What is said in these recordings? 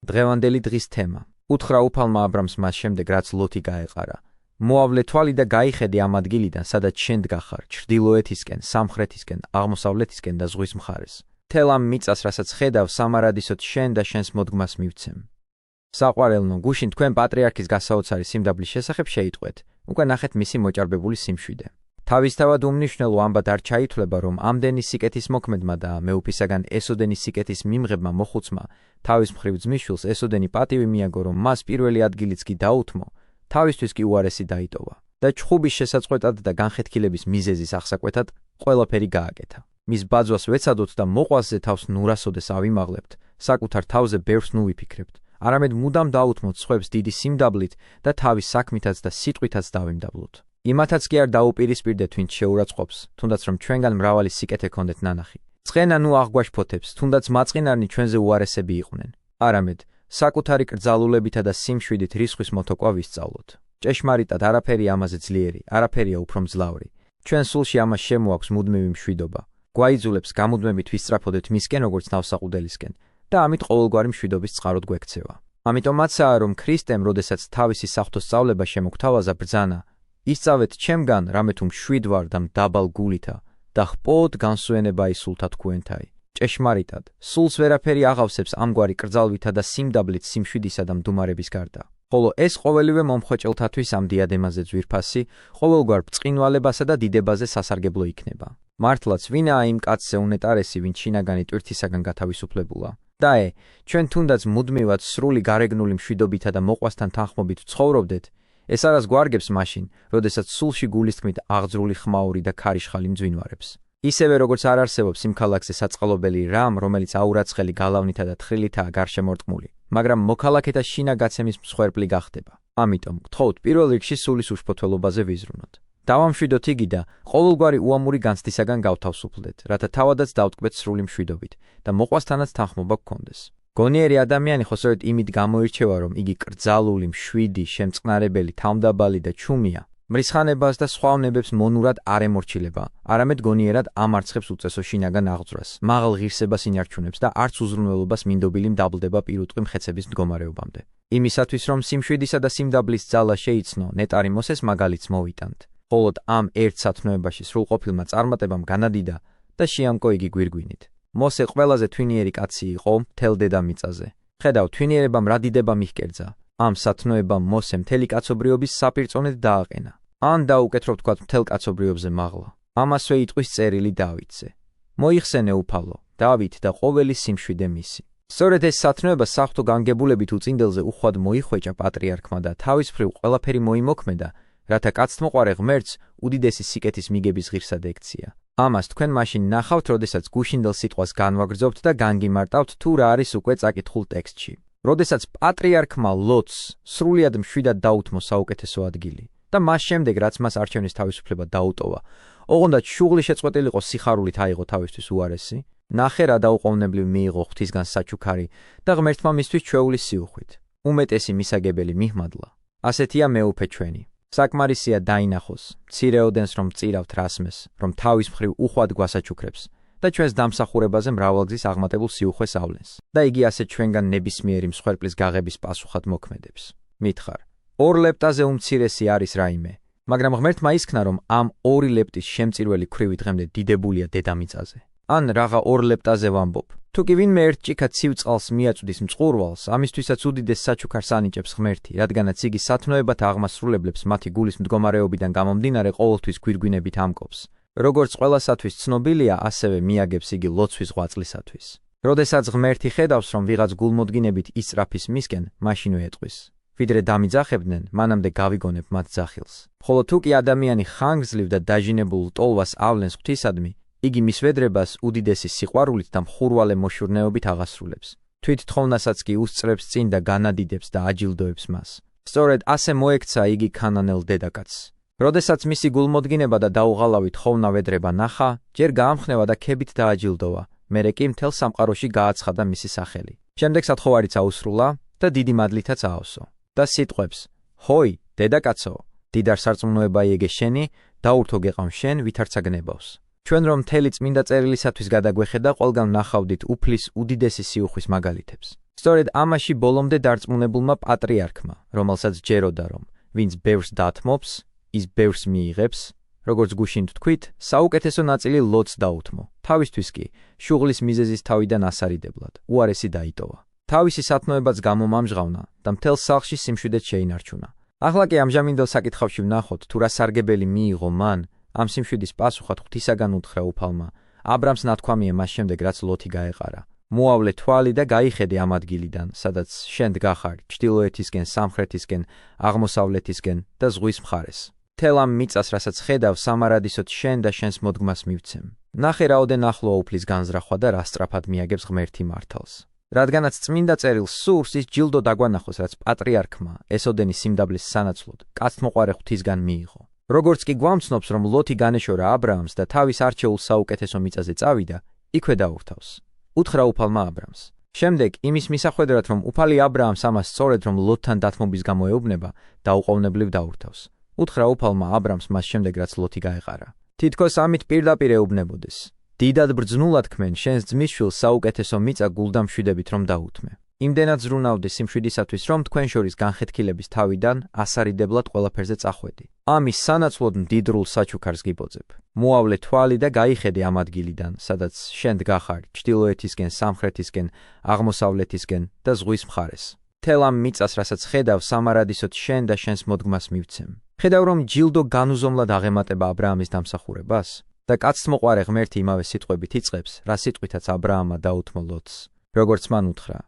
დღევანდელი დღის თემა. უთხრა უფალმა აბრამს მას შემდეგ, რაც ლოთი გაეყარა. მოავლე თვალი და გაიხედე ამ ადგილიდან, სადაც შენ დგახარ, ჩრდილოეთისკენ, სამხრეთისკენ, აღმოსავლეთისკენ და ზღვის მხარეს. თელ ამ მიწას, რასაც ხედავ, სამარადისოდ შენ და შენს მოდგმას მივცემ. საყვარელნო, გუშინ თქვენ პატრიარქის გასაოცარი სიმდაბლის შესახებ შეიტყვეთ. უკვე ნახეთ მისი მოჭარბებული სიმშვიდე. თავისთავად უმნიშვნელო ამბად არ ჩაითვლება, რომ ამდენი სიკეთის მოქმედმა და მეუფისაგან ესოდენი სიკეთის მიმღებმა მოხუცმა თავის მხრივ ძმისშვილს ესოდენი პატივი მიაგო, რომ მას პირველი ადგილიც კი დაუთმო, თავისთვის კი უარესი დაიტოვა და ჩხუბის შესაწყვეტად და განხეთქილების მიზეზის აღსაკვეთად ყველაფერი გააკეთა. მის ბაძვას ვეცადოთ და მოყვასზე თავს ნურასოდეს ავიმაღლებთ, საკუთარ თავზე ბევრს ნუვიფიქრებთ, არამედ მუდამ დაუთმოთ სხვებს დიდი სიმდაბლით და თავის საქმითაც და სიტყვითაც დავიმდაბლოთ. იმათაც კი არ დაუპირისპირდეთ, ვინც შეურაცხყოფს, თუნდაც რომ ჩვენგან მრავალი სიკეთე ქონდეთ ნანახი. ცხენა ნუ აღგვაშფოთებს, თუნდაც მაწყინარნი ჩვენზე უარესები იყვნენ. არამედ საკუთარი კრძალულებითა და სიმშვიდით რისხვის მოთოკვა ვისწავლოთ. ჭეშმარიტად არაფერი ამაზე ძლიერი, არაფერია უფრო მძლავრი. ჩვენ სულში ამას შემოაქვს მუდმივი მშვიდობა. გვაიძულებს გამუდმებით ვისწრაფოდეთ მისკენ, როგორც ნავსაყუდელისკენ და ამით ყოველგვარი მშვიდობის წყაროდ გვექცევა. ამიტომაცაა, რომ ქრისტემ, როდესაც თავისი საღვთო სწავლება შემოგთავაზა ბრძანა, ისწავლეთ ჩემგან, რამე თუ მშვიდ ვარ და მდაბალ გულითა და ხპოთ განსვენება ისულთა თქვენთაი. ჭეშმარიტად, სულს ვერაფერი აღავსებს ამგვარი კრძალვითა და სიმდაბლით სიმშვიდისა და მდუმარების გარდა. ხოლო ეს ყოველივე მომხვეჭელთათვის ამ დიადემაზე ძვირფასი, ყოველგვარ ბრწყინვალებასა და დიდებაზე სასარგებლო იქნება. მართლაც ვინაა იმ კაცზე უნეტარესი, ვინც შინაგანი ტვირთისაგან გათავისუფლებულა. დაე, ჩვენ თუნდაც მუდმივად სრული გარეგნული მშვიდობითა და მოყვასთან თანხმობით ცხოვრობდეთ, ეს არას გვარგებს მაშინ, როდესაც სულში გულისთქმით აღძრული ხმაური და ქარიშხალი მძვინვარებს. ისევე როგორც არ არსებობს იმ ქალაქზე საწყალობელი რამ, რომელიც აურაცხელი გალავნითა და თხრილითაა გარშემორტყმული, მაგრამ მოქალაქეთა შინაგაცემის მსხვერპლი გახდება. ამიტომ გთხოვთ პირველ რიგში სულის უშფოთველობაზე ვიზრუნოთ. დავამშვიდოთ იგი და ყოველგვარი უამური განცდისაგან გავთავსუფლდეთ, რათა თავადაც დავტკბეთ სრული მშვიდობით და მოყვასთანაც თანხმობა გქონდეს. გონიერი ადამიანი ხო სწორედ იმით გამოირჩევა, რომ იგი კრძალული, მშვიდი, შემწყნარებელი, თავმდაბალი და ჩუმია. მრისხანებას და სხვა უნებებს მონურად არ ემორჩილება, არამედ გონიერად ამარცხებს უწესო შინაგან აღძვრას, მაღალ ღირსებას ინარჩუნებს და არც უზრუნველობას მინდობილი მდაბლდება პირუტყვი მხეცების მდგომარეობამდე. იმისათვის, რომ სიმშვიდისა და სიმდაბლის ძალა შეიცნო, ნეტარი მოსეს მაგალითს მოვიტანთ. მხოლოდ ამ ერთ სათნოებაში სრულყოფილმა წარმატებამ განადიდა და შეამკო იგი გვირგვინით. მოსე ყველაზე თვინიერი კაცი იყო მთელ დედამიწაზე. ხედავ, თვინიერებამ რა დიდება მიჰკერძა. ამ სათნოებამ მოსე მთელი კაცობრიობის საპირწონედ დააყენა. ან დაუკეთრობ თქვათ მთელ კაცობრიობზე მაღლა. ამასვე იტყვის წერილი დავითზე. მოიხსენე უფალო, დავით და ყოველი სიმშვიდე მისი. სწორედ ეს სათნოება საღვთო განგებულებით უწინდელზე უხვად მოიხვეჭა პატრიარქმა და თავის მხრივ ყველაფერი მოიმოქმედა, რათა კაცთმოყვარე ღმერთს უდიდესი სიკეთის მიგების ღირსად ექცია. ამას თქვენ მაშინ ნახავთ, როდესაც გუშინდელ სიტყვას განვაგრძობთ და განგიმარტავთ თუ რა არის უკვე წაკითხულ ტექსტში. როდესაც პატრიარქმა ლოტს სრულიად მშვიდად დაუთმო საუკეთესო ადგილი და მას შემდეგ, რაც მას არჩევნის თავისუფლება დაუტოვა, ოღონდ შუღლი შეწყვეტილიყო სიხარულით აიღო თავისთვის უარესი, ნახე რა დაუყოვნებლივ მიიღო ღვთისგან საჩუქარი და ღმერთმა მისთვის ჩვეული სიუხვით. უმეტესი მისაგებელი მიჰმადლა. ასეთია მეუფე ჩვენი. საკმარისია დაინახოს, მცირეოდენს რომ წირავთ რასმეს, რომ თავის მხრივ უხვად გვასაჩუქრებს და ჩვენს დამსახურებაზე მრავალგზის აღმატებულ სიუხვეს ავლენს და იგი ასე ჩვენგან ნებისმიერი მსხვერპლის გაღების პასუხად მოქმედებს. მითხარ, 2 ლეპტაზე უმცირესი არის რაიმე, მაგრამ ღმერთმა ისქნა, რომ ამ 2 ლეპტის შემწირველი ქვრივი დღემდე დიდებულია დედამიწაზე. ან რაღა 2 ლეპტაზე ვამბობ. თუ კი ვინმე ერთ ჭიქა ცივ წყალს მიაწვდის მწყურვალს, ამისთვისაც უდიდეს საჩუქარს ანიჭებს ღმერთი, რადგანაც იგი სათნოებათა აღმასრულებლებს მათი გულის მდგომარეობიდან გამომდინარე ყოველთვის გვირგვინებით ამკობს. როგორც ყველასათვის ცნობილია, ასევე მიაგებს იგი ლოცვის ღვაწლისათვის. როდესაც ღმერთი ხედავს, რომ ვიღაც გულმოდგინებით ისწრაფის მისკენ, მაშინვე ეტყვის. ვიდრე დამიძახებდნენ, მანამდე გავიგონებ მათ ძახილს. ხოლო თუ კი ადამიანი ხანგრძლივ და დაჟინებულ ტოლვას ავლენს ღვთისადმი, იგი მის ვედრებას უდიდესი სიყვარულით და მხურვალე მოშურნეობით აღასრულებს. თვით თხოვნასაც კი უსწრებს წინ და განადიდებს და აჯილდოებს მას. სწორედ ასე მოექცა იგი ქანანელ დედაკაცს. როდესაც მისი გულმოდგინება და დაუღალავი თხოვნა ვედრება ნახა, ჯერ გაამხნევა და ქებით დააჯილდოვა, მერე კი მთელ სამყაროში გააცხადა მისი სახელი. შემდეგ სათხოვარიც აუსრულა და დიდი მადლითაც აავსო. და სიტყვებს, ჰოი, დედაკაცო, დიდარ სარწმუნოება იეგე შენი, დაურთო გეყავ შენ, ვითარცა გნებავს. ჩვენ რომ მთელი წმინდა წერილისათვის გადაგვეხედა, ყველგან ნახავდით უფლის უდიდესი სიუხვის მაგალითებს. სწორედ ამაში ბოლომდე დარწმუნებულმა პატრიარქმა, რომელსაც ჯეროდა, რომ ვინც ბევრს დათმობს, ის ბევრს მიიღებს, როგორც გუშინ თქვით, საუკეთესო ნაწილი ლოტს დაუთმო. თავისთვის კი შუღლის მიზეზის თავიდან ასარიდებლად უარესი დაიტოვა. თავისი სათნოებაც გამომამჟღავნა და მთელ სახლში სიმშვიდეც შეინარჩუნა. ახლა კი ამჟამინდელ საკითხავში ვნახოთ, თუ რა სარგებელი მიიღო მან ამ სიმშვიდის პასუხად ღვთისაგან უთხრა უფალმა. აბრამს ნათქვამია მას შემდეგ, რაც ლოთი გაეყარა. მოავლე თვალი და გაიხედე ამ ადგილიდან, სადაც შენ დგახარ, ჩრდილოეთისკენ, სამხრეთისკენ, აღმოსავლეთისკენ და ზღვის მხარეს. თელ ამ მიწას, რასაც ხედავ, სამარადისოდ შენ და შენს მოდგმას მივცემ. ნახე რაოდენ ახლოა უფლის განზრახვა და რა სწრაფად მიაგებს ღმერთი მართალს. რადგანაც წმინდა წერილს სურს, ის ჯილდო დაგვანახოს, რაც პატრიარქმა ესოდენი სიმდაბლის სანაცვლოდ კაცთმოყვარე ღვთისგან მიიღო. როგორც კი გვამცნობს, რომ ლოთი განეშორა აბრაამს და თავის არჩეულ საუკეთესო მიწაზე წავიდა, იქვე დაურთავს. უთხრა უფალმა აბრამს. შემდეგ იმის მისახვედრად, რომ უფალი აბრაამს ამას სწორედ რომ ლოთთან დათმობის გამო ეუბნება, დაუყოვნებლივ დაურთავს. უთხრა უფალმა აბრამს მას შემდეგ, რაც ლოთი გაეყარა. თითქოს ამით პირდაპირ ეუბნებოდეს. დიდად ბრძნულად ქმენ შენს ძმის შვილს საუკეთესო მიწა გულდამშვიდებით რომ დაუთმე. იმდენად ზრუნავდი სიმშვიდისათვის, რომ თქვენ შორის განხეთქილების თავიდან ასარიდებლად ყველაფერზე წახვედი. ამის სანაცვლოდ მდიდრულ საჩუქარს გიბოძებ. მოავლე თვალი და გაიხედე ამ ადგილიდან, სადაც შენ დგახარ, ჩრდილოეთისკენ, სამხრეთისკენ, აღმოსავლეთისკენ და ზღვის მხარეს. თელ ამ მიწას, რასაც ხედავ, სამარადისოდ შენ და შენს მოდგმას მივცემ. ხედავ, რომ ჯილდო განუზომლად აღემატება აბრაამის დამსახურებას და კაცთმოყვარე ღმერთი იმავე სიტყვებით იწყებს, რა სიტყვითაც აბრაამმა დაუთმო ლოტს. როგორც მან უთხრა,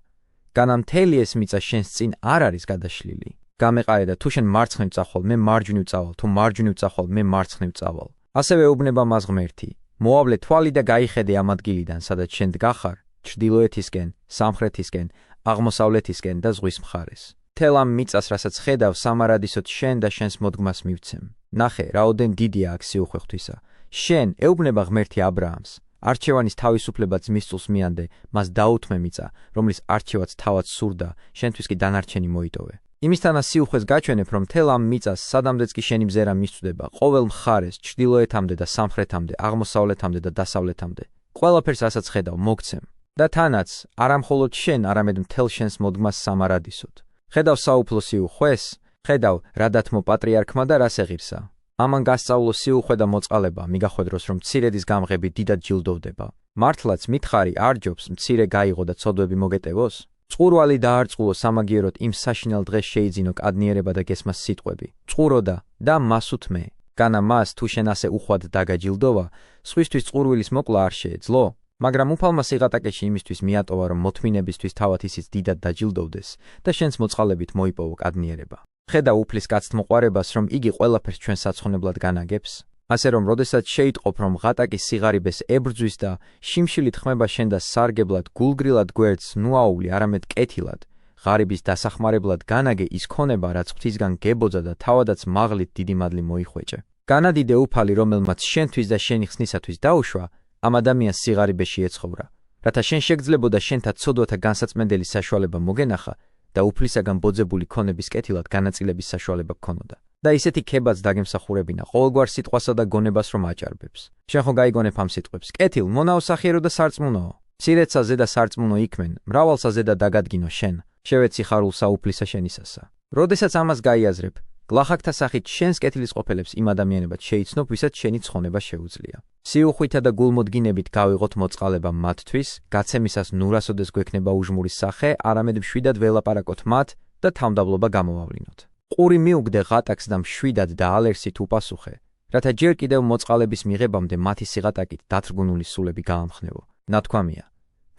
განა მთელი ეს მიწა შენს წინ არ არის გადაშლილი. გამეყარე და თუ შენ მარცხნივ წახვალ, მე მარჯვნივ წავალ, თუ მარჯვნივ წახვალ, მე მარცხნივ წავალ. ასევე ეუბნება მას ღმერთი, მოავლე თვალი და გაიხედე ამ ადგილიდან, სადაც შენ დგახარ, ჩრდილოეთისკენ, სამხრეთისკენ, აღმოსავლეთისკენ და ზღვის მხარეს. თელ ამ მიწას, რასაც ხედავ, სამარადისოდ შენ და შენს მოდგმას მივცემ. ნახე, რაოდენ დიდია აქ სიუხვე ღვთისა. შენ ეუბნება ღმერთი აბრაამს. არჩევანის თავისუფლება ძმის წულს მიანდე, მას დაუთმე მიწა, რომლის არჩევაც თავად სურდა, შენთვის კი დანარჩენი მოიტოვე. იმისთანა სიუხვეს გაჩვენებ, რომ თელ ამ მიწას, სადამდეც კი შენი მზერა მისწვდება, ყოველ მხარეს, ჩრდილოეთამდე და სამხრეთამდე, აღმოსავლეთამდე და დასავლეთამდე, ყველაფერს რასაც ხედავ, მოგცემ. და თანაც, არა მხოლოდ შენ, არამედ მთელ შენს მოდგმას სამარადისოდ. ხედავ საუფლო სიუხვეს, ხედავ რა დათმო პატრიარქმა და რას ეღირსა. ამან გასწავლო სიუხვე და მოწყალება, მიგახვედროს, რომ მცირედის გამღები დიდად ჯილდოვდება. მართლაც მითხარი არ ჯობს მცირე გაიღო და ცოდვები მოგეტევოს? წყურვალი დაარწყულო სამაგიეროდ იმ საშინელ დღეს შეიძინო კადნიერება და გესმას სიტყვები. წყუროდა და მას უთმე. განა მას თუ შენ ასე უხვად დაგაჯილდოვა, სხვისთვის წყურვილის მოკლა არ შეეძლო? მაგრამ უფალმა სიღატაკეში იმისთვის მიატოვა, რომ მოთმინებისთვის თავად ისიც დიდად დაჯილდოვდეს და შენს მოწყალებით მოიპოვო კადნიერება. ხედა უფლის კაცთმოყვარებას, რომ იგი ყველაფერს ჩვენ საცხონებლად განაგებს, ასე რომ როდესაც შეიტყობ, რომ ღატაკის სიღარიბეს ებრძვის და შიმშილით ხმება შენ და სარგებლად, გულგრილად გვერდს ნუ აუვლი, არამედ კეთილად, ღარიბის დასახმარებლად განაგე ის ქონება, რაც ღვთისგან გებოძა და თავადაც მაღლით დიდი მადლი მოიხვეჭე. განადიდე უფალი, რომელმაც შენთვის და შენი ხსნისათვის დაუშვა, ამ ადამიანს სიღარიბეში ეცხოვრა, რათა შენ შეგძლებოდა შენთა ცოდვათა განსაწმენდელი საშუალება მოგენახა და უფლისაგან ბოძებული ქონების კეთილად განაწილების საშუალება გქონოდა. და ისეთი ქებაც დაგემსახურებინა ყოველგვარ სიტყვასა და გონებას რომ აჭარბებს. შენ ხო გაიგონებ ამ სიტყვებს? კეთილ, მონაო სახიერო და სარწმუნოო. მცირეცა ზედა სარწმუნო იქმენ, მრავალსა ზედა დაგადგინო შენ. შევეცი ხარულსა უფლისა შენისასა. როდესაც ამას გაიაზრებ, გლახაკთა სახით შენს კეთილის ყოფილებს იმ ადამიანებად შეიცნობ, ვისაც შენი ცხონება შეუძლია. სიუხვითა და გულმოდგინებით გავიღოთ მოწყალება მათთვის, გაცემისას ნურასოდეს გვექნება უჟმურის სახე, არამედ მშვიდად ველაპარაკოთ მათ და თავმდაბლობა გამოვავლინოთ. ყური მიუგდე ღატაკს და მშვიდად და ალერსით უპასუხე, რათა ჯერ კიდევ მოწყალების მიღებამდე მათი სიღატაკით დათრგუნული სულები გაამხნევო. ნათქვამია,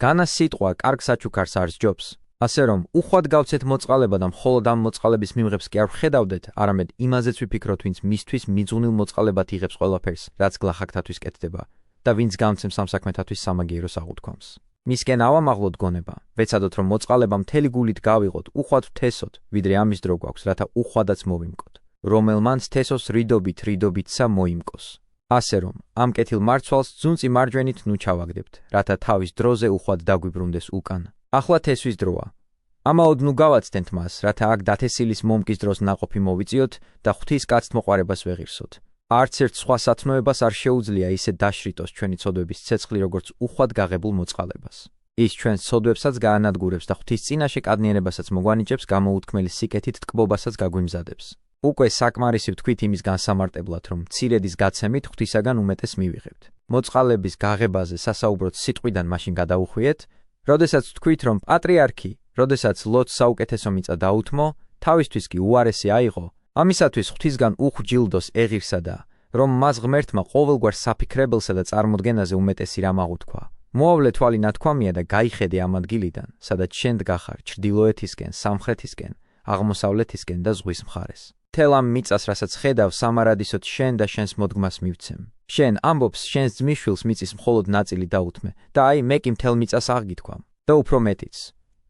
განა სიტყვა კარგ საჩუქარს არ სჯობს, ასე რომ უხვად გავცეთ მოწყალება და მხოლოდ ამ მოწყალების მიმღებს კი არ ვხედავდეთ, არამედ იმაზეც ვიფიქროთ, ვინც მისთვის მიძღვნილ მოწყალებად იღებს ყველაფერს, რაც გლახაკთათვის კეთდება და ვინც გამცემს ამ საქმეთათვის სამაგიეროს აღუთქვამს. მისკენ ავამაღლოთ გონება, ვეცადოთ რომ მოწყალება მთელი გულით გავიღოთ, უხვად ვთესოთ, ვიდრე ამის დრო გვაქვს, რათა უხვადაც მოვიმკოთ. რომელმანც თესოს რიდობითსა მოიმკოს. ასე რომ, ამ კეთილ მარცვალს ძუნწი მარჯვენით ნუ ჩავაგდებთ, რათა თავის დროზე უხვად დაგვიბრუნდეს უკან. ახლა თესვის დროა. ამაოდ ნუ გავაცდენთ მას, რათა აქ დათესილის მომკის დროს ნაყოფი მოვიწიოთ და ღვთის კაცთმოყვარებას ვეღირსოთ. არც ერთ სხვა სათნოებას არ შეუძლია ისე დაშრიტოს ჩვენი ცოდვების ცეცხლი, როგორც უხვად გაღებულ მოწყალებას. ის ჩვენს ცოდვებსაც გაანადგურებს და ღვთის წინაშე კადნიერებასაც მოგვანიჭებს, გამოუთქმელი სიკეთით ტკბობასაც გაგვიმზადებს. უკვე საკმარისი ვთქვით იმის განსამარტებლად, რომ მცირედის გაცემით ღვთისაგან უმეტეს მივიღებთ. მოწყალების გაღებაზე სასაუბროთ სიტყვიდან მაშინ გადაუხვიეთ, როდესაც ვთქვით, რომ პატრიარქი, როდესაც ლოტს საუკეთესო მიწა დაუთმო, თავისთვის კი უარესი აიღო, ამისათვის ღვთისგან უხჯილდოს ეღირსა და რომ მას ღმერთმა ყოველგვარ საფიქრებელსა და წარმოდგენაზე უმეტესი რამ აღუთქვა. მოავლე თვალი ნათქვამია და გაიხედე ამ ადგილიდან, სადაც შენ დგახარ ჩრდილოეთისკენ, სამხრეთისკენ, აღმოსავლეთისკენ და ზღვის მხარეს. თელ ამ მიწას, რასაც ხედავ, სამარადისოდ შენ და შენს მოდგმას მივცემ. შენ ამბობს, შენს ძმისშვილს მიწის მხოლოდ ნაწილი დაუთმე და აი მე კი მთელ მიწას აღგითქვამ. და უფრო მეტიც,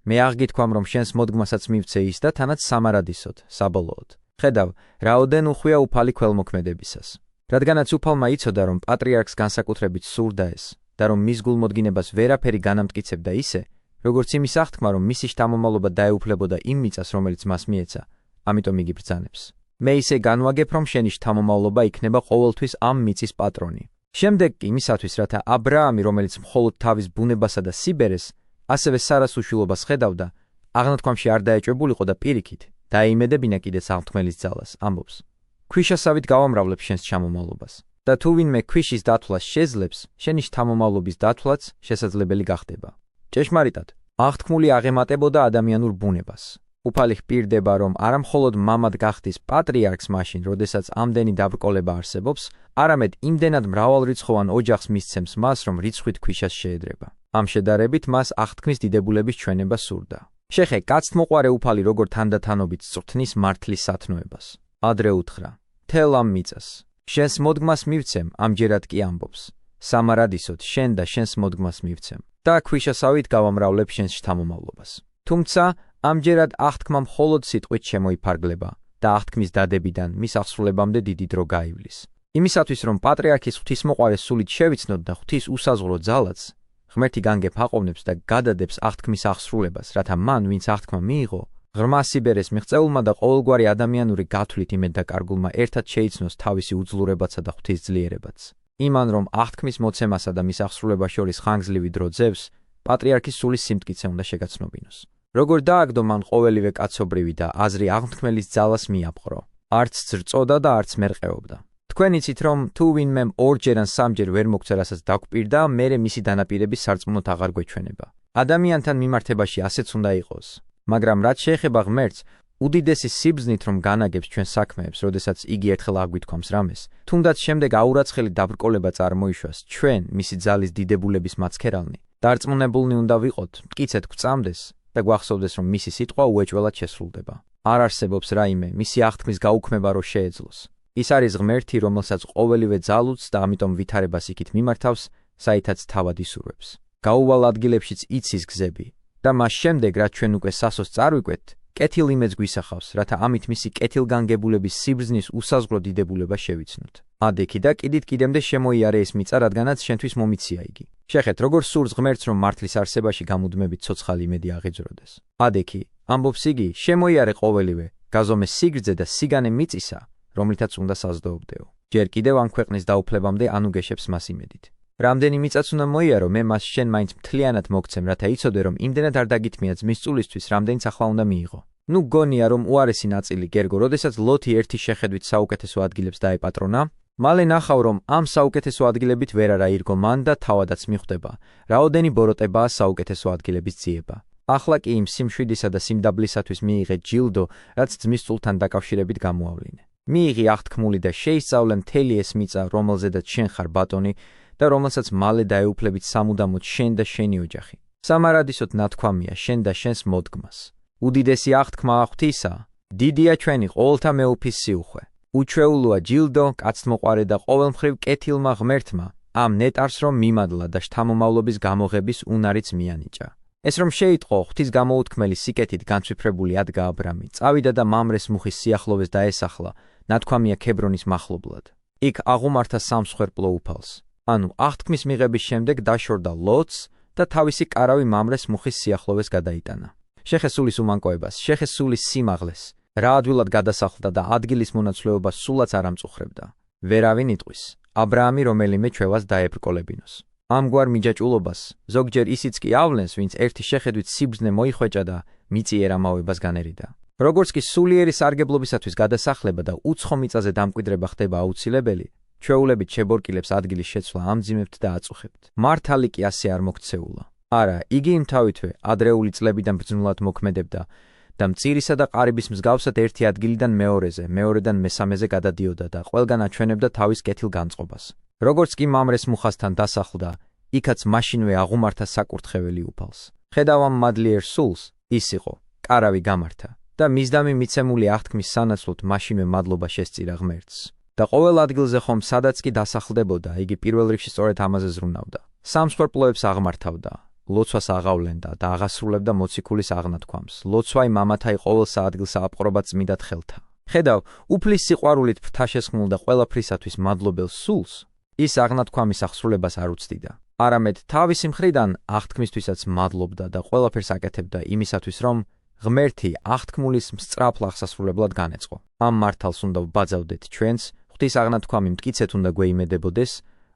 მე აღგითქვამ, რომ შენს მოდგმასაც მივცე ის და თანაც სამარადისოდ, საბოლოოდ. ხედავ, რაოდენ უხვია უფალი ქველმოქმედებისას. რადგანაც უფალმა იცოდა, რომ პატრიარქს განსაკუთრებით სურდა ეს და რომ მის გულმოდგინებას ვერაფერი განამტკიცებდა ისე, როგორც იმის აღთქმა, რომ მისი შთამომავლობა დაეუფლებოდა იმ მიწას, რომელიც მას მიეცა, ამიტომ იგი ბრძანებს. მე ისე განვაგებ, რომ შენი შთამომავლობა იქნება ყოველთვის ამ მიწის პატრონი. შემდეგ კი იმისათვის, რათა ა ブラ ამი, რომელიც მხოლოდ თავის ბუნებასა და სიბერეს, ასევე სარას უშვილობას ხედავდა, აღნათქვამში არ დაეჭვებულიყო და პირიქით, დაეიმედებინა კიდეც აღთქმელის ძალას, ამბობს. ქვიშასავით გავამრავლებ შენს შთამომავლობას. და თუ ვინმე ქვიშის დათვლას შეძლებს, შენი შთამომავლობის დათვლაც შესაძლებელი გახდება. ჭეშმარიტად, აღთქმული აღემატებოდა ადამიანურ ბუნებას. უფალი ჰპირდება, რომ არა მხოლოდ მამად გახდის პატრიარქს მაშინ, როდესაც ამდენი დაბრკოლება არსებობს, არამედ იმდენად მრავალრიცხოვან ოჯახს მისცემს მას, რომ რიცხვით ქვიშას შეედრება. ამ შედარებით მას აღთქმის დიდებულების ჩვენება სურდა. შეხე კაცთმოყვარე უფალი როგორ თანდათანობით წვრთნის მართლის სათნოებას. ადრე უთხრა: თელ ამ მიწას შენს მოდგმას მივცემ, ამჯერად კი ამბობს: სამარადისოდ შენ და შენს მოდგმას მივცემ და ქვიშასავით გავამრავლებ შენს შთამომავლობას. თუმცა ამჯერად აღთქმა მხოლოდ სიტყვით შემოიფარგლება და აღთქმის დადებიდან მის აღსრულებამდე დიდი დრო გაივლის. იმისათვის, რომ პატრიარქის ღვთისმოყვარე სულით შევიცნოთ და ღვთის უსაზღვრო ძალაც, ღმერთი განგებ აყოვნებს და გადადებს აღთქმის აღსრულებას, რათა მან, ვინც აღთქმა მიიღო, ღრმა სიბერეს მიღწეულმა და ყოველგვარი ადამიანური გათვლით იმედდაკარგულმა ერთად შეიცნოს თავისი უძლურებაცა და ღვთის ძლიერებაც. იმან, რომ აღთქმის მოცემასა და მის აღსრულებას შორის ხანგრძლივი დრო ძევს, პატრიარქის სულის სიმტკიცე უნდა შეგაცნობინოს. როგორ დააგდო მან ყოველივე კაცობრივი და აზრი აღთქმელის ძალას მიაპყრო, არც ძრწოდა და არც მერყეობდა. თქვენ იცით, რომ თუ ვინმემ ორჯერ ან სამჯერ ვერ მოგცა, რასაც დაგვპირდა, მერე მისი დანაპირების სარწმუნოდ აღარ გვეჩვენება. ადამიანთან მიმართებაში ასეც უნდა იყოს. მაგრამ რაც შეეხება ღმერთს, უდიდესი სიბრძნით რომ განაგებს ჩვენ საქმეებს, როდესაც იგი ერთხელ აგვითქვამს რამეს, თუნდაც შემდეგ აურაცხელი დაბრკოლება წარმოიშვას, ჩვენ, მისი ძალის დიდებულების მაცქერალნი, დარწმუნებულნი უნდა ვიყოთ, მტკიცედ გვწამდეს და გვახსოვდეს, რომ მისი სიტყვა უეჭველად შესრულდება. არ არსებობს რაიმე მისი აღთქმის გაუქმება რო შეეძლოს. ის არის ღმერთი, რომელსაც ყოველივე ძალუც და ამიტომ ვითარებას იქით მიმართავს, საითაც თავად ისურვებს. გაუვალ ადგილებშიც იცის გზები და მას შემდეგ, რაც ჩვენ უკვე სასოს წარვიკვეთ, კეთილ იმედს გვისახავს, რათა ამით მისი კეთილგანგებულების სიბრძნის უსაზღვრო დიდებულება შევიცნოთ. ადექი და კიდემდე შემოიარე ეს მიწა, რადგანაც შენთვის მომიცია იგი. შეხეთ, როგორ სურს ღმერთს, რომ მართლის არსებაში გამუდმებით ცოცხალი იმედი აღიძროდეს. ადექი, ამბობს იგი, შემოიარე ყოველივე, გაზომე სიგრძე და სიგანე მიწისა, რომლითაც უნდა საზრდოობდეო. ჯერ კიდევ ამ ქვეყნის დაუფლებამდე ანუგეშებს მას იმედით. რამდენი მიწაც უნდა მოიარო, მე მას შენ მაინც მთლიანად მოგცემ, რათა იცოდე, რომ იმდენად არ დაგითმია ძმის წულისთვის, რამდენიც ახლა უნდა მიიღო. ნუ გონია, რომ უარესი ნაწილი გერგო, როდესაც ლოთი ერთი შეხედვით საუკეთესო ადგილებს დაეპატრონა, მალე ნახავ, რომ ამ საუკეთესო ადგილებით ვერ არა ირგო მან და თავადაც მიხვდება, რაოდენი ბოროტებაა საუკეთესო ადგილების ძიება. ახლა კი იმ სიმშვიდისა და სიმდაბლისათვის მიიღე ჯილდო, რაც ძმის წულთან დაკავშირებით გამოავლინე. მიიღი აღთქმული და შეისწავლე მთელი ეს მიწა, რომელზედაც შენ ხარ ბატონი და რომელსაც მალე დაეუფლებით სამუდამოდ შენ და შენი ოჯახი. სამარადისოდ ნათქვამია შენ და შენს მოდგმას. უდიდესი აღთქმა ღვთისა, დიდია ჩვენი ყოველთა მეუფის სიუხვე. უჩვეულოა ჯილდო, კაცთმოყვარე და ყოველმხრივ კეთილმა ღმერთმა ამ ნეტარს რომ მიმადლა და შთამომავლობის გამოღების უნარიც მიანიჭა. ეს რომ შეიტყო, ღვთის გამოუთქმელი სიკეთით განცვიფრებული ადგა ა ブラ წავიდა და მამრეს მუხის სიახლოვეს დაესახლა, ნათქვამია ქებრონის მახლობლად. იქ აღუმართა სამსხვერპლო უფალს. ანუ აღთქმის მიღების შემდეგ დაშორდა ლოტს და თავისი კარავი მამრეს მუხის სიახლოვეს გადაიტანა. შეხე სულის უმანკოებას, შეხე სულის სიმაღლეს, რა ადვილად გადასახლდა და ადგილის მონაცვლეობა სულაც არ ამწუხრებდა. ვერავინ იტყვის, ა ブラ რომელიმე ჩვევას დაებრკოლებინოს. ამგვარ მიჯაჭულობას ზოგჯერ ისიც კი ავლენს, ვინც ერთი შეხედვით სიბრძნე მოიხვეჭა და მიწიერ ამავებას განერიდა. როგორც კი სულიერი სარგებლობისათვის გადასახლება და უცხო მიწაზე დამკვიდრება ხდება აუცილებელი, ჩვეულებით შებორკილებს ადგილის შეცვლა ამძიმებთ და აწუხებთ. მართალი კი ასე არ მოქცეულა. არა, იგი იმთავითვე ადრეული წლებიდან ბრძნულად მოქმედებდა და მწირისა და ყარიბის მსგავსად ერთი ადგილიდან მეორეზე, მეორედან მესამეზე გადადიოდა და ყველგან აჩვენებდა თავის კეთილგანწყობას. როგორც კი მამრეს მუხასთან დასახლდა, იქაც მაშინვე აღუმართა საკურთხეველი უფალს. ხედავ ამ მადლიერ სულს, ის იყო, კარავი გამართა და მისდამი მიცემული აღთქმის სანაცვლოდ მაშინვე მადლობა შესწირა ღმერთს. და ყოველ ადგილზე ხომ სადაც კი დასახლდებოდა, იგი პირველ რიგში სწორედ ამაზე ზრუნავდა. სამსხვერპლოებს აღმართავდა, ლოცვას აღავლენდა და აღასრულებდა მოციქულის აღნათქვამს. ლოცვაი მამათაი ყოველ საადგილს აპყრობა წმიდად ხელთა. ხედავ, უფლის სიყვარულით ფრთაშესხმულ და ყველაფრისათვის მადლობელ სულს, ის აღნათქვამის აღსრულებას არ უცდიდა. არამედ თავისი მხრიდან აღთქმისთვისაც მადლობდა და ყველაფერს აკეთებდა იმისათვის, რომ ღმერთი აღთქმულის მსწრაფ აღსასრულებლად განეწყო. ამ მართალს უნდა ვბაძავდეთ ჩვენც, ღვთის აღნათქვამი მტკიცეთ უნდა გვეიმედებოდეს,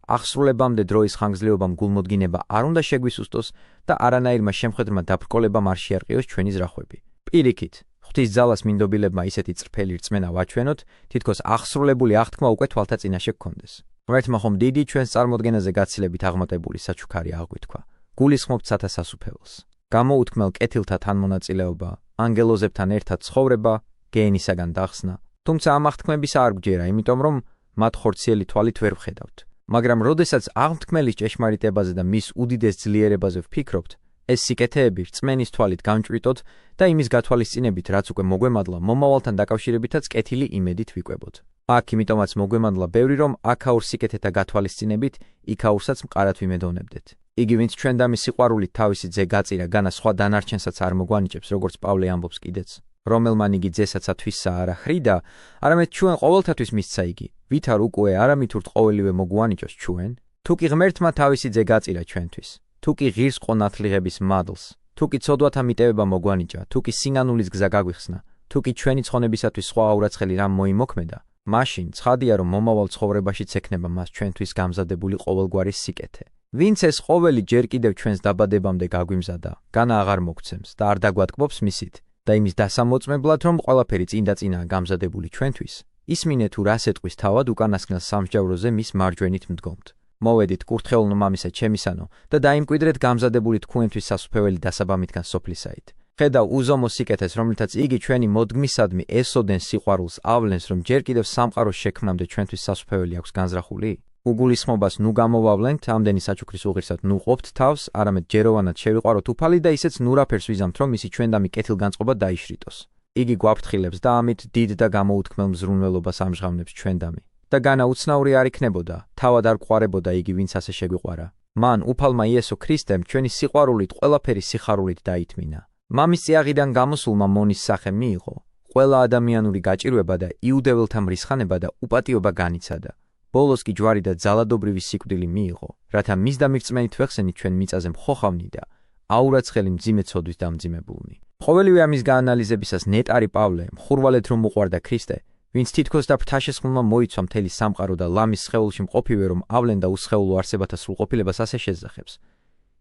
აღსრულებამდე დროის ხანგრძლივობამ გულმოდგინება არ უნდა შეგვისუსტოს და არანაირმა შემხედრმა დაბრკოლებამ არ შეარყიოს ჩვენი ზრახვები. პირიქით, ღვთის ძალას მინდობილებმა ისეთი წრფელი რწმენა ვაჩვენოთ, თითქოს აღსრულებული აღთქმა უკვე თვალთაწინაშე გქონდეს. ღმერთმა ხომ დიდი ჩვენს წარმოდგენაზე გაცილებით აღმატებული საჩუქარი აღვიქვა. გულისხმობთ სათა სასუფეველს. გამოუთქმელ კეთილთა თანმონაწილეობა, ანგელოზებთან ერთად ცხოვრება, გეენისაგან დახსნა. თუმცა ამ აღთქმებისა არ გვჯერა, იმიტომ რომ მათ ხორციელი თვალით ვერ ვხედავთ. მაგრამ როდესაც აღთქმელის ჭეშმარიტებაზე და მის უდიდეს ძლიერებაზე ვფიქრობთ, ეს სიკეთეები რწმენის თვალით გამჭვიტოთ და იმის გათვალისწინებით, რაც უკვე მოგვემადლა, მომავალთან დაკავშირებითაც კეთილი იმედით ვიკვებოთ. აქ იმიტომაც მოგვემადლა ბევრი, რომ აქაურ სიკეთეთა გათვალისწინებით, იქაურსაც მყარად ვიმედოვნებდეთ. იგი ვინც ჩვენდამი სიყვარულით თავისი ძე გაწირა, განა სხვა დანარჩენსაც არ მოგვანიჭებს, როგორც პავლე ამბობს კიდეც. რომელმან იგი ძესაცა თვისსა არა ხრიდა, არამედ ჩვენ ყოველთათვის მისცა იგი, ვითარ უკვე არამითურთ ყოველივე მოგვანიჭოს ჩვენ, თუ კი ღმერთმა თავისი ძე გაწირა ჩვენთვის, თუ კი ღირს ყო ნათლიღების მადლს, თუ კი ცოდვათა მიტევება მოგვანიჭა, თუ კი სინანულის გზა გაგვიხსნა, თუ კი ჩვენი ცხონებისათვის სხვა აურაცხელი რამ მოიმოქმედა, მაშინ ცხადია, რომ მომავალ ცხოვრებაშიც ექნება მას ჩვენთვის გამზადებული ყოველგვარი სიკეთე. ვინც ეს ყოველი ჯერ კიდევ ჩვენს დაბადებამდე გაგვიმზადა, განა აღარ მოგცემს და არ დაგვატკბობს მისით და იმის დასამოწმებლად, რომ ყველაფერი წინდაწინაა გამზადებული ჩვენთვის, ისმინე თუ რას ეტყვის თავად უკანასკნელ სამსჯავროზე მის მარჯვენით მდგომთ. მოვედით კურთხეულნო მამისა ჩემისანო და დაიმკვიდრეთ გამზადებული თქვენთვის სასუფეველი დასაბამითგან სოფლისაით. ხედავ უზომო სიკეთეს, რომლითაც იგი ჩვენი მოდგმისადმი ესოდენ სიყვარულს ავლენს, რომ ჯერ კიდევ სამყაროს შექმნამდე ჩვენთვის სასუფეველი აქვს განზრახული. უგულისხმობას ნუ გამოვავლენთ, ამდენი საჩუქრის უღირსად ნუ ყოფთ თავს, არამედ ჯეროვანად შევიყვაროთ უფალი და ისეც ნურაფერს ვიზამთ, რომ მისი ჩვენდამი კეთილგანწყობა დაიშრიტოს. იგი გვაფრთხილებს და ამით დიდ და გამოუთქმელ მზრუნველობას ამჟღავნებს ჩვენდამი. და განა უცნაური არ იქნებოდა, თავად არ გვყარებოდა იგი, ვინც ასე შეგვიყვარა. მან უფალმა იესო ქრისტემ ჩვენი სიყვარულით ყველაფერი სიხარულით დაითმინა. მამის წიაღიდან გამოსულმა მონის სახე მიიღო, ყველა ადამიანური გაჭირვება და იუდეველთა მრისხანება და უპატიობა განიცადა. ბოლოს კი ჯვარი და ძალადობრივი სიკვდილი მიიღო, რათა მისდამი რწმენით ვეხსენით ჩვენ მიწაზე მხოხავნი და აურაცხელი მძიმე ცოდვის დამძიმებულნი. ყოველივე ამის გაანალიზებისას ნეტარი პავლე მხურვალედ რომ უყვარდა ქრისტე, ვინც თითქოს და ფრთაშესხმულმა მოიცვა მთელი სამყარო და ლამის სხეულში მყოფივე რომ ავლენდა უსხეულო არსებათა სრულყოფილებას ასე შეძახებს.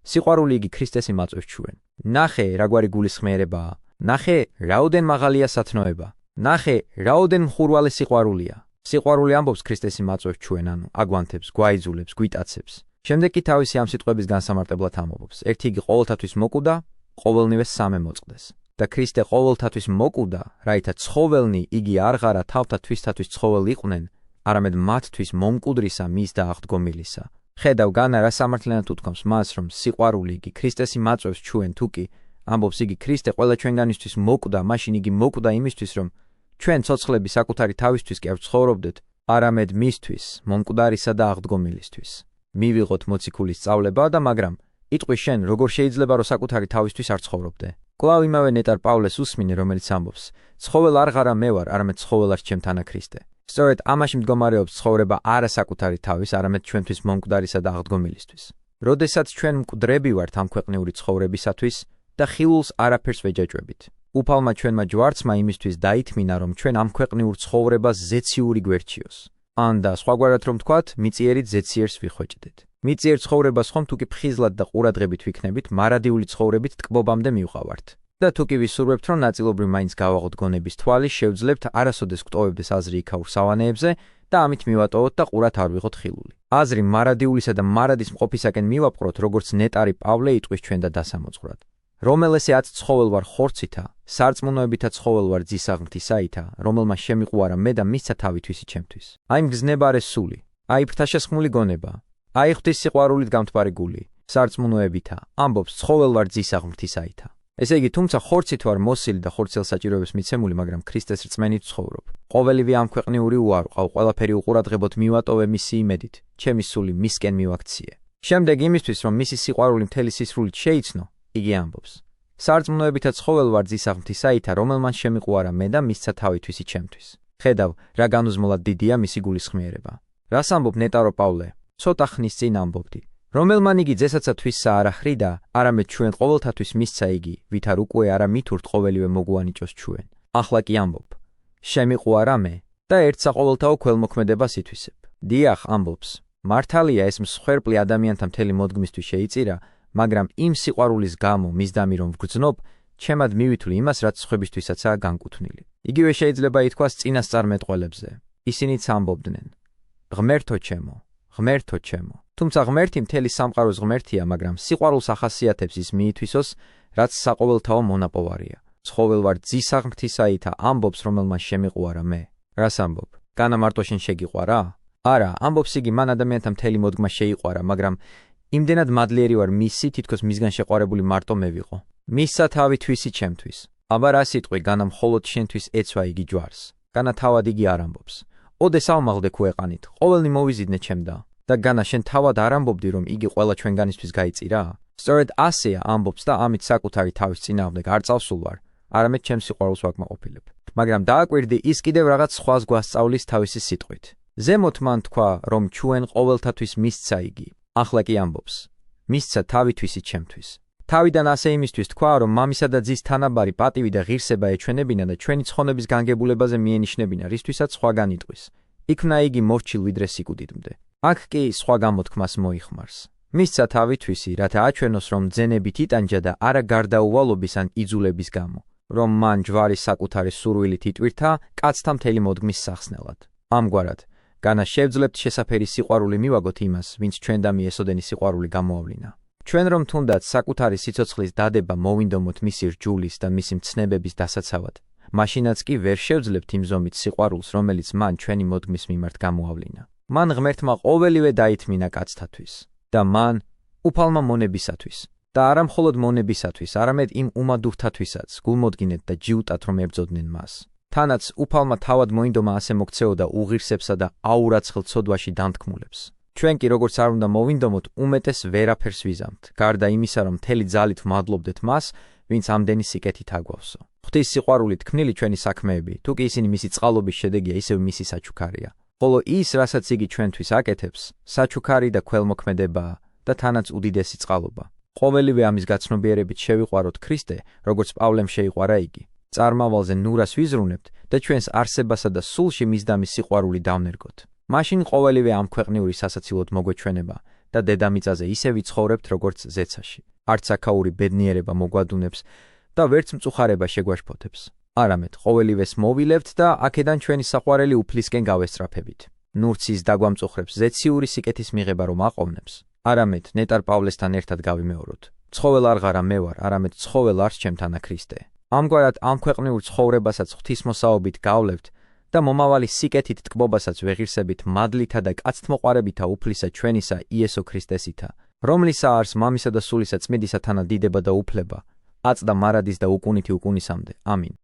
სიყვარული იგი ქრისტეს იმაწვევს ჩვენ. ნახე, რაგვარი გულისხმიერებაა. ნახე, რაოდენ მაღალია სათნოება. ნახე, რაოდენ მხურვალე სიყვარულია. სიყვარული ამბობს ქრისტეს იმაწვევს ჩვენ, ანუ აგვანთებს, გვაიძულებს, გვიტაცებს. შემდეგ კი თავისი ამ სიტყვების განსამარტებლად ამბობს. ერთი იგი ყოველთათვის მოკუდა, ყოველნივე სამე მოწყდეს. და ქრისტე ყოველთათვის მოკუდა, რაითა ცხოველნი იგი არღარა თავთა თვისთათვის ცხოველ იყვნენ, არამედ მათთვის მომკვდრისა მის და აღდგომილისა. ხედავ განა რა სამართლიანად უთქვამს მას, რომ სიყვარული იგი ქრისტეს იმაწვევს ჩვენ, თუკი ამბობს იგი ქრისტე ყველა ჩვენგანისთვის მოკუდა, მაშინ იგი მოკუდა იმისთვის, რომ ჩვენ ცოცხლები საკუთარი თავისთვის კი არ ვცხოვრობდეთ, არამედ მისთვის, მომკვდარისა და აღდგომილისთვის. მივიღოთ მოციქულის სწავლება და მაგრამ იტყვი შენ, როგორ შეიძლება რომ საკუთარი თავისთვის არ ცხოვრობდე? კვლავ იმავე ნეტარ პავლეს უსმინე, რომელიც ამბობს: ცხოველ არღარა მე ვარ, არამედ ცხოველად ჩემთანა ქრისტე. სწორედ ამაში მდგომარეობს ცხოვრება არა საკუთარი თავის, არამედ ჩვენთვის მომკვდარისა და აღდგომილისთვის. როდესაც ჩვენ მკვდრები ვართ ამ ქვეყნიური ცხოვრებისათვის და ხილულს არაფერს ვეჯაჭვებით. უფალმა ჩვენმა ჯვარცმა იმისთვის დაითმინა, რომ ჩვენ ამ ქვეყნიურ ცხოვრებას ზეციური გვერჩიოს. ან და სხვაგვარად რომ ვთქვათ, მიწიერით ზეციერს ვიხვეჭდეთ. მიწიერ ცხოვრებას ხომ თუ კი ფხიზლად და ყურადღებით ვიქნებით, მარადიული ცხოვრებით ტკბობამდე მივყავართ. და თუ კი ვისურვებთ, რომ ნაწილობრივ მაინც გავაღოთ გონების თვალი, შევძლებთ არასოდეს გვტოვებდეს აზრი იქაურ სავანეებზე და ამით მივატოვოთ და ყურად არ ვიღოთ ხილული. აზრი მარადიულისა და მარადის მყოფისაკენ მივაპყროთ, როგორც ნეტარი პავლე იტყვის ჩვენ და დასამოძღვრად. რომელესეაც ცხოველ ვარ ხორცითა, სარწმუნოებითა ცხოველ ვარ ძისა ღმრთისაითა, რომელმა შემიყვარა მე და მისცა თავი თვისი ჩემთვის. აი მგზნებარე სული, აი ფრთაშესხმული გონება, აი ღვთის სიყვარულით გამთბარი გული, სარწმუნოებითა, ამბობს ცხოველ ვარ ძისა ღმრთისაითა. ესე იგი, თუმცა ხორცით ვარ მოსილი და ხორცელს საჭიროებას მიცემული, მაგრამ ქრისტეს რწმენით ვცხოვრობ. ყოველივე ამ ქვეყნიური უარყავ, ყველაფერი უყურადღებოთ მივატოვე მისი იმედით, ჩემი სული მისკენ მივაქციე. შემდეგ იმისთვის, რომ მისი სიყვარული მთელი სისრულით შეიცნო, იგი ამბობს: სარწმუნოებითა ცხოველ ვარ ძისა ღმრთისაითა, რომელმან შემიყვარა მე და მისცა თავი თვისი ჩემთვის. ხედავ, რა განუზმულად დიდია მისი გულისხმიერება. რას ამბობ ნეტარო პავლე? ცოტა ხნის წინ ამბობდი. რომელმან იგი ძესაცა თვისსა არ ახრიდა, არამედ ჩვენ ყოველთათვის მისცა იგი, ვით არ უკვე არა მითურთ ყოველივე მოგვანიჭოს ჩვენ. ახლა კი ამბობ: შემიყვარა მე და ერთ საყოველთაო ქველმოქმედებას ითვისებ. დიახ, ამბობს, მართალია ეს მსხვერპლი ადამიანთა მთელი მოდგმისთვის შეიწირა, მაგრამ იმ სიყვარულის გამო მისდამი რომ ვგრძნობ, ჩემად მივითვლი იმას, რაც სხვებისთვისაცაა განკუთვნილი. იგივე შეიძლება ითქვას წინასწარმეტყველებზე. ისინიც ამბობდნენ: ღმერთო ჩემო, ღმერთო ჩემო. თუმცა ღმერთი მთელი სამყაროს ღმერთია, მაგრამ სიყვარულს ახასიათებს ის მიითვისოს, რაც საყოველთაო მონაპოვარია. ცხოველ ვარ ძისა ღმრთისაითა, ამბობს, რომელმან შემიყვარა მე. რას ამბობ? განა მარტო შენ შეგიყვარა? არა, ამბობს იგი, მან ადამიანთა მთელი მოდგმა შეიყვარა, მაგრამ იმდენად მადლიერი ვარ მისი, თითქოს მისგან შეყვარებული მარტო მე ვიყო. მისცა თავი თვისი ჩემთვის. აბა რა სიტყვი, განა მხოლოდ შენთვის ეცვა იგი ჯვარს. განა თავად იგი არ ამბობს. ოდეს ავმაღლდე ქუეყანით, ყოველნი მოვიზიდნე ჩემდა. და განა შენ თავად არ ამბობდი, რომ იგი ყველა ჩვენგანისთვის გაიწირა? სწორედ ასეა ამბობს და ამით საკუთარი თავის წინააღმდეგ არ წავსულ ვარ, არამედ ჩემს სიყვარულს ვაკმაყოფილებ. მაგრამ დააკვირდი, ის კიდევ რაღაც სხვას გვასწავლის თავისი სიტყვით. ზემოთ მან თქვა, რომ ჩვენ ყოველთათვის მისცა იგი. ახლა კი ამბობს: მისცა თავი თვისი ჩემთვის. თავიდან ასე იმისთვის თქვა, რომ მამისა და ძის თანაბარი პატივი და ღირსება ეჩვენებინა და ჩვენი ცხონების განგებულებაზე მიენიშნებინა, რისთვისაც სხვაგან იტყვის. იქნა იგი მორჩილ ვიდრე სიკვდიდმდე. აქ კი სხვა გამოთქმას მოიხმარს. მისცა თავი თვისი, რათა აჩვენოს, რომ ძენებით იტანჯა და არა გარდაუვალობის ან იძულების გამო, რომ მან ჯვარი საკუთარი სურვილით იტვირთა კაცთა მთელი მოდგმის სახსნელად. ამგვარად, განა შევძლებთ შესაფერი სიყვარული მივაგოთ იმას, ვინც ჩვენ და მიესოდენი სიყვარული გამოავლინა. ჩვენ რომ თუნდაც საკუთარი სიცოცხლის დადება მოვინდომოთ მისი რჯულის და მისი მცნებების დასაცავად, მაშინაც კი ვერ შევძლებთ იმ ზომით სიყვარულს, რომელიც მან ჩვენი მოდგმის მიმართ გამოავლინა. მან ღმერთმა ყოველივე დაითმინა კაცთათვის და მან უფალმა მონებისათვის და არა მხოლოდ მონებისათვის, არამედ იმ უმადურთათვისაც გულმოდგინეთ და ჯიუტათ რომ ებრძოდნენ მას. თანაც უფალმა თავად მოინდომა ასე მოქცეოდა უღირსებსა და აურაცხელ ცოდვაში დანთქმულებს. ჩვენ კი როგორც არ უნდა მოვინდომოთ, უმეტეს ვერაფერს ვიზამთ, გარდა იმისა, რომ მთელი ძალით ვმადლობდეთ მას, ვინც ამდენი სიკეთით აგვავსო. ღვთის სიყვარულით თქმნილი ჩვენი საქმეები, თუ კი ისინი მისი წყალობის შედეგია, ისევ მისი საჩუქარია. ხოლო ის, რასაც იგი ჩვენთვის აკეთებს, საჩუქარი და ქველმოქმედებაა და თანაც უდიდესი წყალობა. ყოველივე ამის გაცნობიერებით შევიყვაროთ ქრისტე, როგორც პავლემ შეიყვარა იგი. წარმავალზე ნურას ვიზრუნებთ და ჩვენს არსებასა და სულში მისდამის სიყვარული დავნერგოთ. მაშინ ყოველივე ამ ქვეყნიური სასაცილოდ მოგვეჩვენება და დედამიწაზე ისე ვიცხოვრებთ, როგორც ზეცაში. არც აქაური ბედნიერება მოგვადუნებს და ვერც მწუხარება შეგვაშფოთებს. არამედ ყოველივეს მოვილებთ და აქედან ჩვენი საყვარელი უფლისკენ გავესწრაფებით. ნურცის დაგვამწუხრებს ზეციური სიკეთის მიღება რომ აყოვნებს. არამედ ნეტარ პავლესთან ერთად გავიმეოროთ. ცხოველ არ ღარა მე ვარ, არამედ ცხოველ არს ჩემთანა ქრისტე. ამგვარად ამ ქვეყნიურ ცხოვრებასაც ღვთისმოსაობით გავლევთ და მომავალი სიკეთით ტკბობასაც ვეღირსებით მადლითა და კაცთმოყვარებითა უფლისა ჩვენისა იესო ქრისტესითა, რომლისა არს მამისა და სულისა წმიდისა თანა დიდება და უფლება, აწ და მარადის და უკუნითი უკუნისამდე. ამინ.